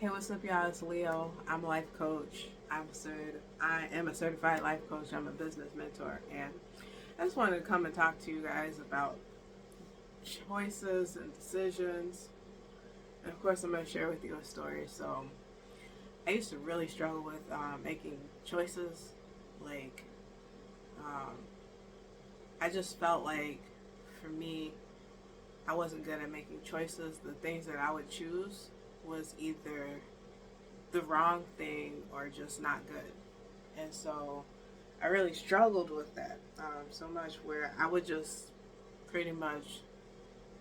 Hey, what's up, y'all? It's Leo. I'm a life coach. I am a certified life coach. I'm a business mentor, and I just wanted to come and talk to you guys about choices and decisions. And of course, I'm going to share with you a story. So, I used to really struggle with making choices. Like, um, I just felt like for me, I wasn't good at making choices. The things that I would choose was either the wrong thing or just not good. And so I really struggled with that so much where I would just pretty much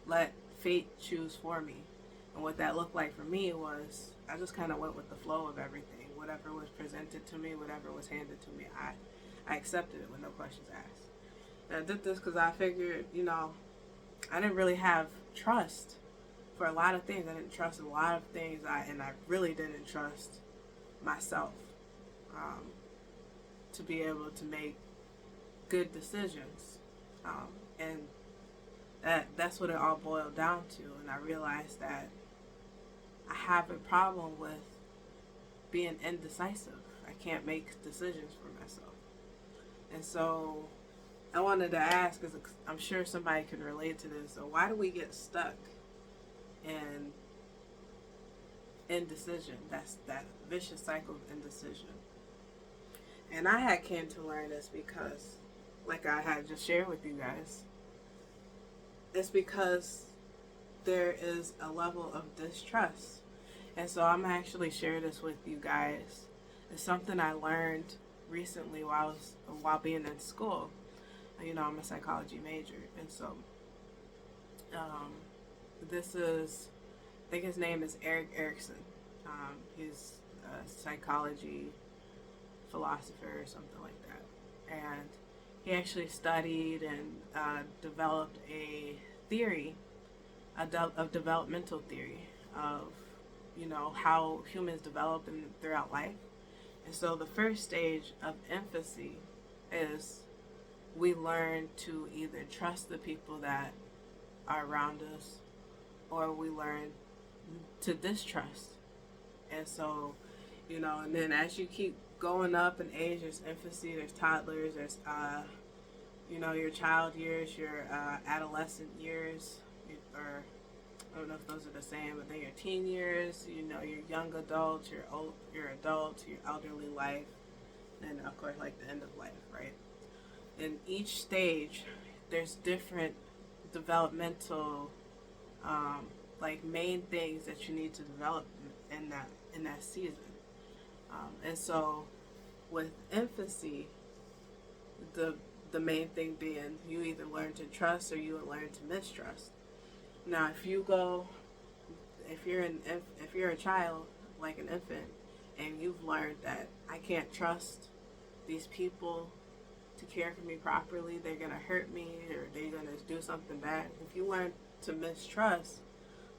let fate choose for me. And what that looked like for me was I just kind of went with the flow of everything. Whatever was presented to me, whatever was handed to me, I accepted it with no questions asked. And I did this because I figured, I didn't really have trust for a lot of things. I didn't trust a lot of things, and I really didn't trust myself um, to be able to make good decisions. And that's what it all boiled down to. And I realized that I have a problem with being indecisive. I can't make decisions for myself. And so I wanted to ask, because I'm sure somebody can relate to this. So why do we get stuck in indecision? That's that vicious cycle of indecision. And I had came to learn this because, like I had just shared with you guys, it's because there is a level of distrust. And so I'm actually share this with you guys. It's something I learned recently while being in school. I'm a psychology major, and so um, this is I think his name is Eric Erickson. He's a psychology philosopher or something like that, and he actually studied and developed a theory of developmental theory of how humans develop throughout life. And so the first stage of infancy is we learn to either trust the people that are around us or we learn to distrust. And so, and then as you keep going up in age, there's infancy, there's toddlers, there's your child years, your adolescent years, or I don't know if those are the same, but then your teen years, your young adults, your adults, your elderly life, and of course like the end of life, right? In each stage, there's different developmental like main things that you need to develop in that season. And so with infancy, the the main thing being you either learn to trust or you learn to mistrust. Now, if you're a child like an infant, and you've learned that I can't trust these people to care for me properly, they're gonna hurt me or they're gonna do something bad. If you learn to mistrust,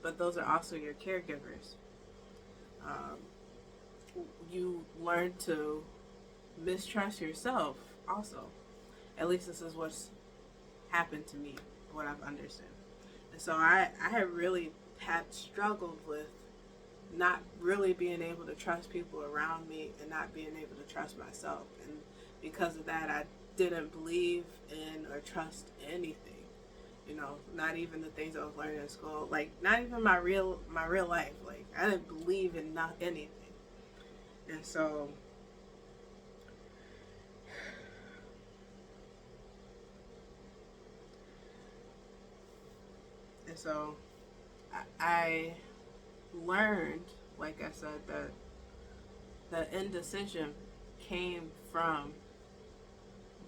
but those are also your caregivers, um, you learn to mistrust yourself also. At least this is what's happened to me, what I've understood. And so I have really had struggled with not really being able to trust people around me and not being able to trust myself. And because of that, I didn't believe in or trust anything. Not even the things I was learning in school. Like, not even my real life. Like, I didn't believe in not anything. And so and so I learned, like I said, that the indecision came from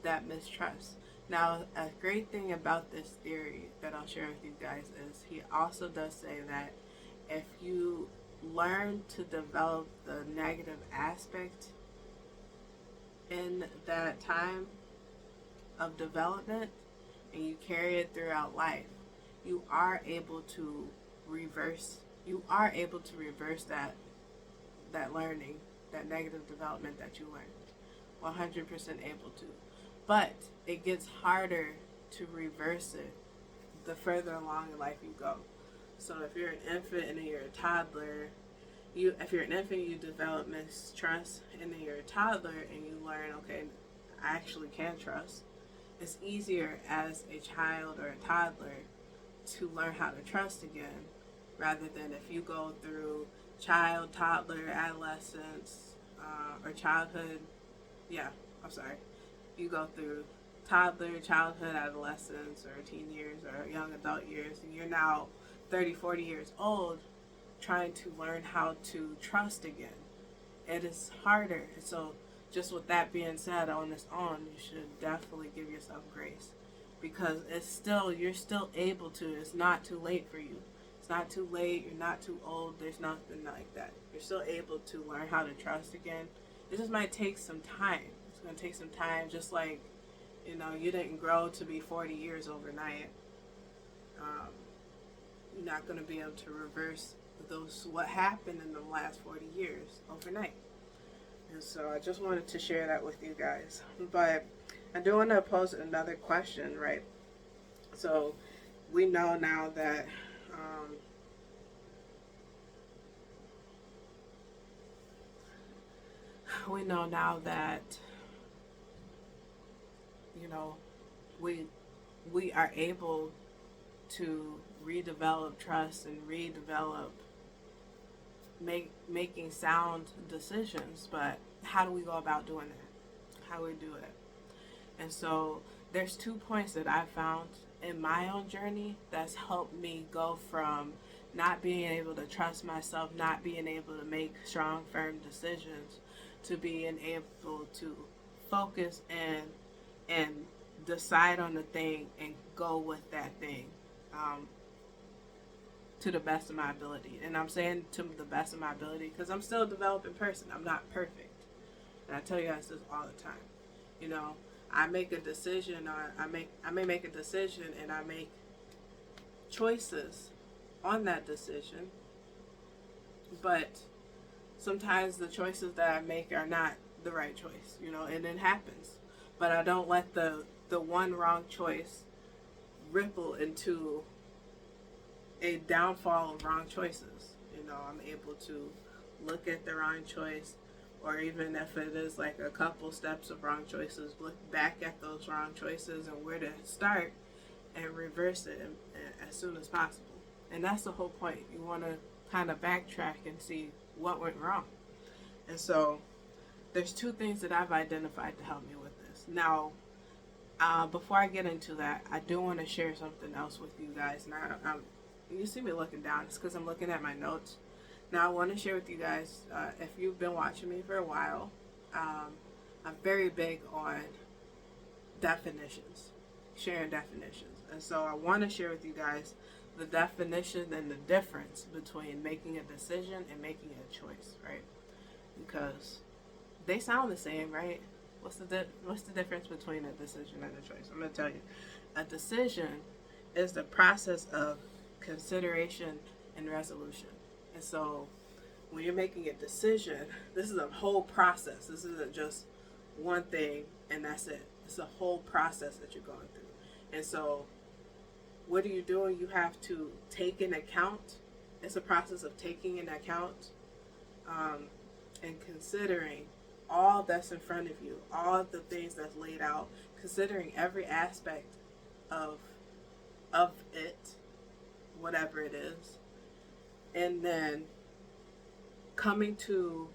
that mistrust. Now, a great thing about this theory that I'll share with you guys is he also does say that if you learn to develop the negative aspect in that time of development and you carry it throughout life, you are able to reverse that learning, that negative development that you learned. 100% able to. But it gets harder to reverse it the further along in life you go. So if you're an infant and then you're a toddler if you're an infant, you develop mistrust, and then you're a toddler and you learn, okay, I actually can trust. It's easier as a child or a toddler to learn how to trust again, rather than if you go through child, toddler, adolescence, or childhood. Yeah, I'm sorry. You go through toddler, childhood, adolescence, or teen years, or young adult years, and you're now 30, 40 years old trying to learn how to trust again. It is harder. So, just with that being said, on its own, you should definitely give yourself grace, because you're still able to. It's not too late for you. It's not too late. You're not too old. There's nothing like that. You're still able to learn how to trust again. It just might take some time. It's going to take some time, just like, you didn't grow to be 40 years overnight. You're not going to be able to reverse what happened in the last 40 years overnight. And so I just wanted to share that with you guys. But I do want to pose another question, right? So we know now that you know we are able to redevelop trust and making sound decisions, but how do we go about doing that? How do we do it? And so there's 2 points that I found in my own journey that's helped me go from not being able to trust myself, not being able to make strong, firm decisions, to being able to focus and decide on the thing and go with that thing, to the best of my ability. And I'm saying to the best of my ability because I'm still a developing person. I'm not perfect. And I tell you guys this all the time. I make a decision, or I may make a decision, and I make choices on that decision. But sometimes the choices that I make are not the right choice, and it happens. But I don't let the one wrong choice ripple into a downfall of wrong choices. I'm able to look at the wrong choice, or even if it is like a couple steps of wrong choices, look back at those wrong choices and where to start and reverse it as soon as possible. And that's the whole point. You want to kind of backtrack and see what went wrong. And so there's 2 things that I've identified to help me with this. Now, before I get into that, I do want to share something else with you guys. Now, you see me looking down. It's because I'm looking at my notes. Now, I want to share with you guys, if you've been watching me for a while, I'm very big on definitions, sharing definitions. And so I want to share with you guys the definition and the difference between making a decision and making a choice, right? Because they sound the same, right? What's the difference between a decision and a choice? I'm going to tell you. A decision is the process of consideration and resolution. And so when you're making a decision, this is a whole process. This isn't just one thing and that's it. It's a whole process that you're going through. And so what are you doing? You have to take into account. It's a process of taking into account and considering all that's in front of you, all the things that's laid out, considering every aspect of it, whatever it is, and then coming to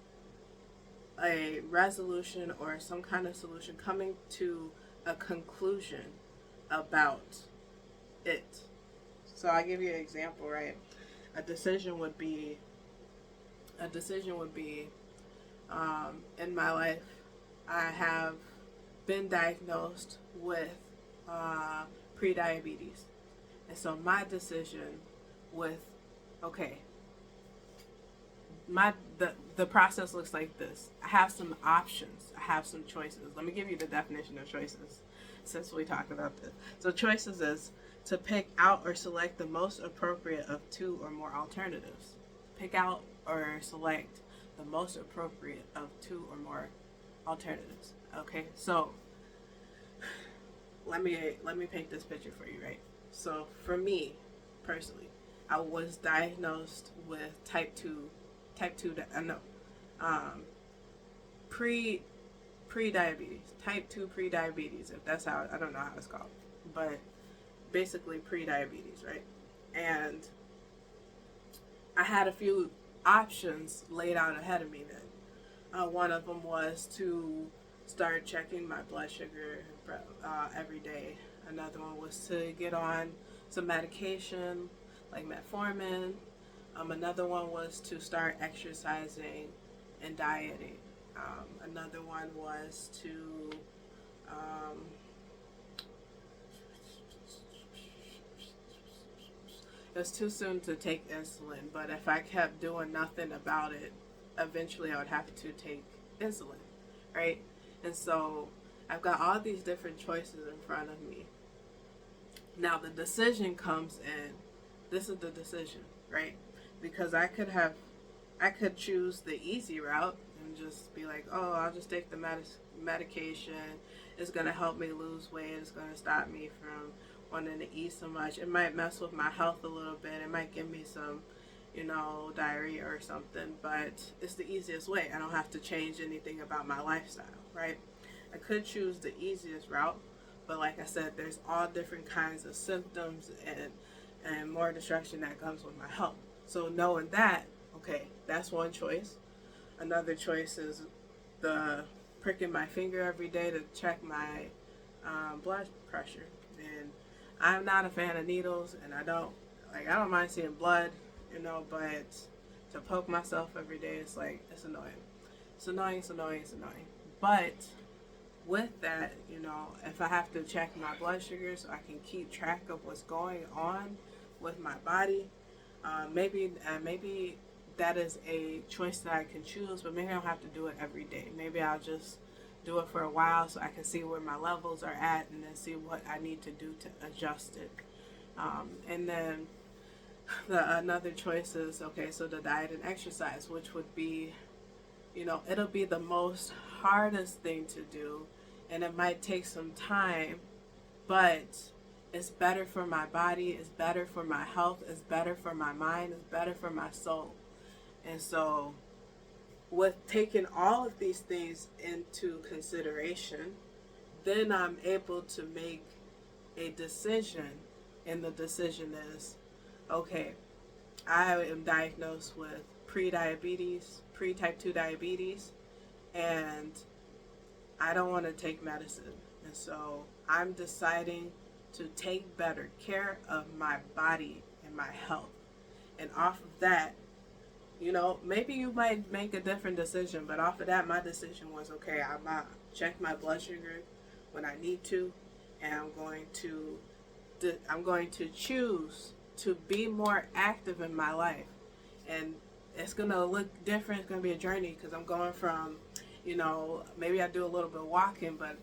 a resolution or some kind of solution, coming to a conclusion about it. So I'll give you an example, right? A decision would be in my life, I have been diagnosed with pre-diabetes. And so my decision with, okay, the process looks like this. I have some options. I have some choices. Let me give you the definition of choices since we talked about this. So choices is to pick out or select the most appropriate of 2 or more alternatives. Pick out or select the most appropriate of 2 or more alternatives. Okay, so let me paint this picture for you, right? So for me personally, I was diagnosed with type 2 type 2, no, um, pre pre-diabetes, type 2 pre-diabetes, if that's how, I don't know how it's called, but basically pre-diabetes, right? And I had a few options laid out ahead of me then. One of them was to start checking my blood sugar every day. Another one was to get on some medication like metformin. Another one was to start exercising and dieting. Another one was to it was too soon to take insulin, but if I kept doing nothing about it, eventually I would have to take insulin, right? And so I've got all these different choices in front of me. Now the decision comes in. This is the decision, right? Because I could choose the easy route and just be like, oh, I'll just take the medication. It's going to help me lose weight. It's going to stop me from wanting to eat so much. It might mess with my health a little bit. It might give me some, diarrhea or something, but it's the easiest way. I don't have to change anything about my lifestyle, right? I could choose the easiest route, but like I said, there's all different kinds of symptoms and more destruction that comes with my health. So knowing that, okay, that's one choice. Another choice is the pricking my finger every day to check my blood pressure. And I'm not a fan of needles, and I don't mind seeing blood, but to poke myself every day, it's annoying. It's annoying. But with that, if I have to check my blood sugar so I can keep track of what's going on with my body, maybe that is a choice that I can choose, but maybe I don't have to do it every day. Maybe I'll just do it for a while so I can see where my levels are at and then see what I need to do to adjust it. And then another choice is, okay, so the diet and exercise, which would be, it'll be the most hardest thing to do, and it might take some time, but it's better for my body, it's better for my health, it's better for my mind, it's better for my soul. And so with taking all of these things into consideration, then I'm able to make a decision, and the decision is, okay, I am diagnosed with pre-diabetes, pre-type 2 diabetes, and I don't want to take medicine. And so I'm deciding to take better care of my body and my health. And off of that, maybe you might make a different decision, but off of that, my decision was, okay, I'm going to check my blood sugar when I need to, and I'm going to choose to be more active in my life. And it's going to look different. It's going to be a journey, because I'm going from, maybe I do a little bit of walking, but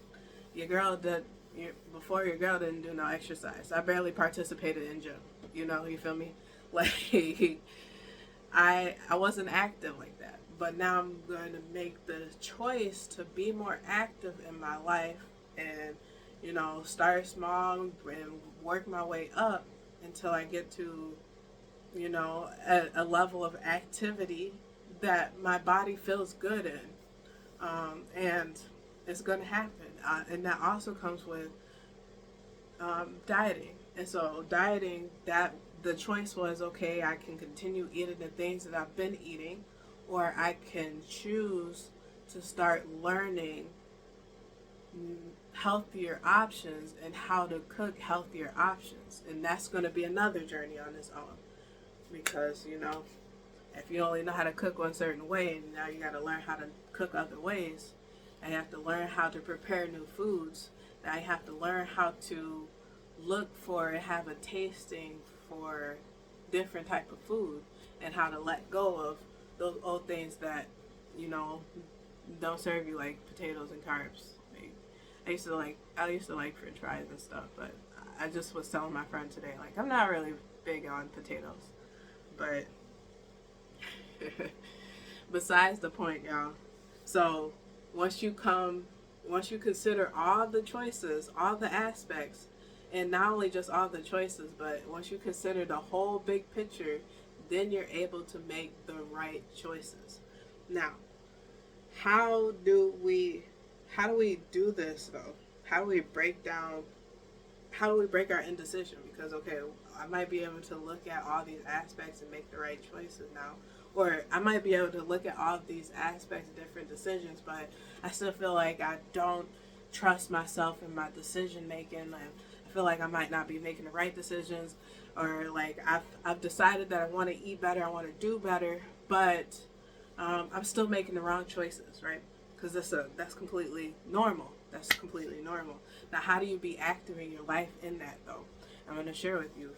before your girl didn't do no exercise. I barely participated in gym. You feel me? Like, I wasn't active like that. But now I'm going to make the choice to be more active in my life and, start small and work my way up until I get to, a level of activity that my body feels good in. And it's going to happen. And that also comes with dieting. And so dieting, the choice was, okay, I can continue eating the things that I've been eating, or I can choose to start learning healthier options and how to cook healthier options. And that's going to be another journey on its own, because, if you only know how to cook one certain way, and now you got to learn how to cook other ways, and you have to learn how to prepare new foods. Now you have to learn how to look for and have a tasting for different type of food, and how to let go of those old things that don't serve you, like potatoes and carbs. Like, I used to like French fries and stuff, but I just was telling my friend today, like, I'm not really big on potatoes. But besides the point, y'all. So once you consider all the choices, all the aspects, and not only just all the choices, but once you consider the whole big picture, then you're able to make the right choices. Now, how do we do this though? How do we break down how do we break our indecision? Because okay, I might be able to look at all these aspects and make the right choices now, or I might be able to look at all of these aspects and different decisions, but I still feel like I don't trust myself in my decision making. Like, I feel like I might not be making the right decisions, or like I've decided that I want to eat better, I want to do better, but I'm still making the wrong choices, right? Because that's completely normal. That's completely normal. Now, how do you be active in your life in that though? I'm going to share with you.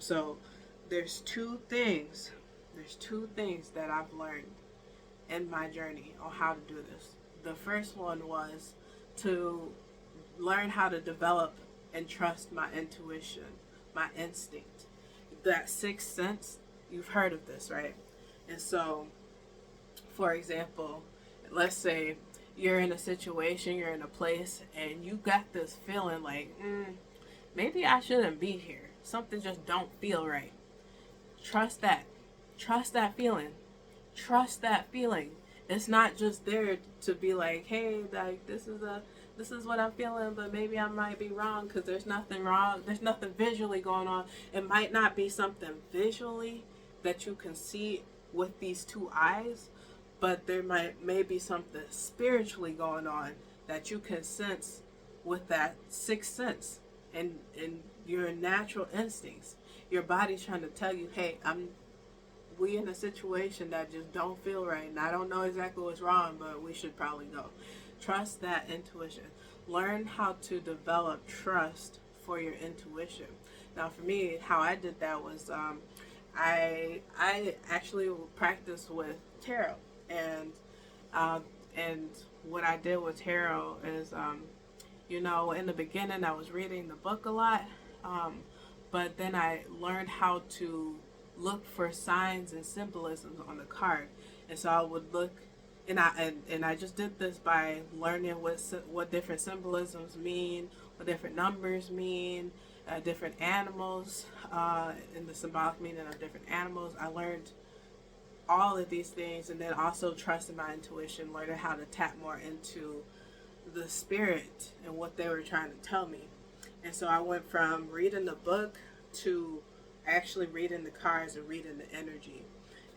So there's two things. There's two things that I've learned in my journey on how to do this. The first one was to learn how to develop and trust my intuition, my instinct, that sixth sense. You've heard of this, right? And so, for example, let's say you're in a situation, you're in a place, and you got this feeling like, maybe I shouldn't be here. Something just don't feel right. Trust that. Trust that feeling. Trust that feeling. It's not just there to be like, hey, like this is what I'm feeling, but maybe I might be wrong because there's nothing wrong. There's nothing visually going on. It might not be something visually that you can see with these two eyes, but there may be something spiritually going on that you can sense with that sixth sense and your natural instincts. Your body's trying to tell you, hey, we in a situation that just don't feel right, and I don't know exactly what's wrong, but we should probably go. Trust that intuition. Learn how to develop trust for your intuition. Now, for me, how I did that was I actually practiced with tarot, and and what I did with tarot is in the beginning I was reading the book a lot, but then I learned how to look for signs and symbolisms on the card, and so I would look, and I just did this by learning what different symbolisms mean, what different numbers mean, different animals, and the symbolic meaning of different animals. I learned all of these things, and then also trusting my intuition, learning how to tap more into the spirit and what they were trying to tell me. And so I went from reading the book to actually reading the cards and reading the energy.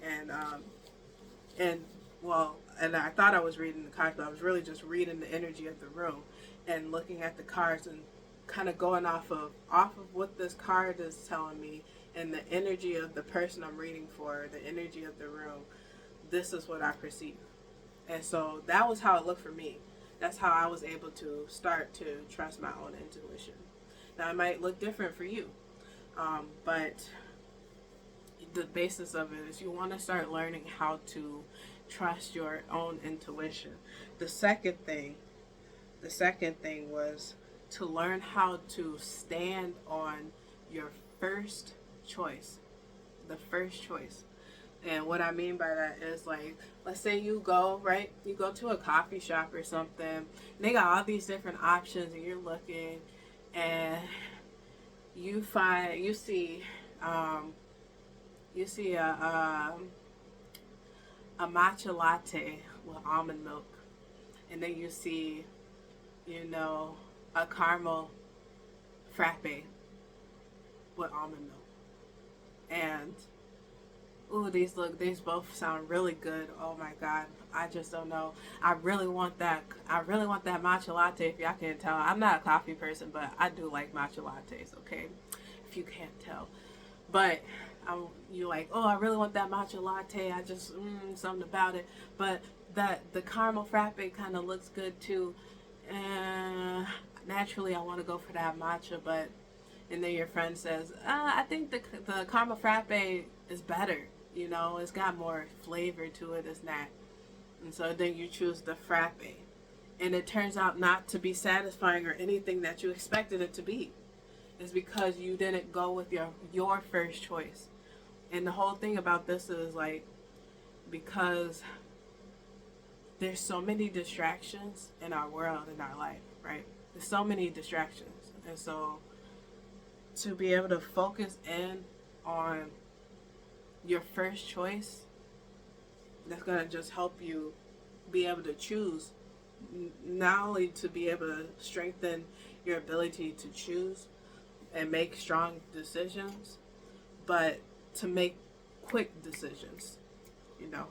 And and I thought I was reading the cards, but I was really just reading the energy of the room and looking at the cards and kind of going off of what this card is telling me and the energy of the person I'm reading for, the energy of the room. This is what I perceive. And so that was how it looked for me. That's how I was able to start to trust my own intuition. Now, it might look different for you, but the basis of it is you want to start learning how to trust your own intuition. The second thing was to learn how to stand on your first choice. The first choice. And what I mean by that is, like, let's say you go to a coffee shop or something, and they got all these different options, and you're looking, and you see a matcha latte with almond milk, and then you see, a caramel frappe with almond milk, and these both sound really good. Oh my God, I just don't know. I really want that matcha latte. If y'all can't tell, I'm not a coffee person, but I do like matcha lattes. Okay, if you can't tell, but you're like, oh, I really want that matcha latte. I just something about it. But the caramel frappe kind of looks good too. Naturally, I want to go for that matcha, but and then your friend says, I think the caramel frappe is better. It's got more flavor to it, it's not. And so then you choose the frappe. And it turns out not to be satisfying or anything that you expected it to be. It's because you didn't go with your first choice. And the whole thing about this is, like, because there's so many distractions in our world, in our life, right? There's so many distractions. And so to be able to focus in on your first choice that's going to just help you be able to choose, not only to be able to strengthen your ability to choose and make strong decisions, but to make quick decisions, you know.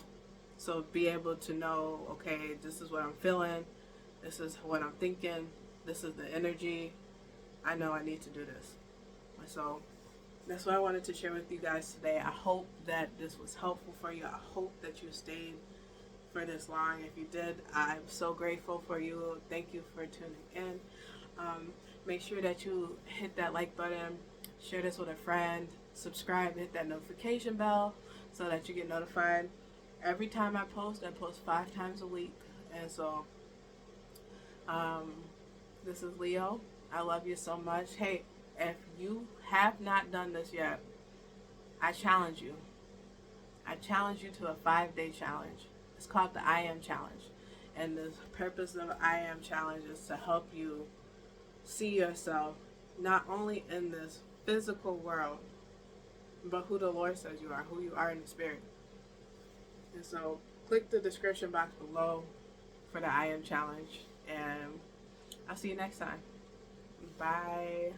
So be able to know, okay, this is what I'm feeling, this is what I'm thinking, this is the energy. I know I need to do this. So that's what I wanted to share with you guys today. I hope that this was helpful for you. I hope that you stayed for this long. If you did, I'm so grateful for you. Thank you for tuning in. Make sure that you hit that like button, share this with a friend, subscribe, hit that notification bell so that you get notified. Every time I post 5 times a week. And so, this is Leo. I love you so much. Hey, if you have not done this yet, I challenge you. I challenge you to a 5-day challenge. It's called the I Am Challenge. And the purpose of I Am Challenge is to help you see yourself not only in this physical world, but who the Lord says you are, who you are in the spirit. And so click the description box below for the I Am Challenge. And I'll see you next time. Bye.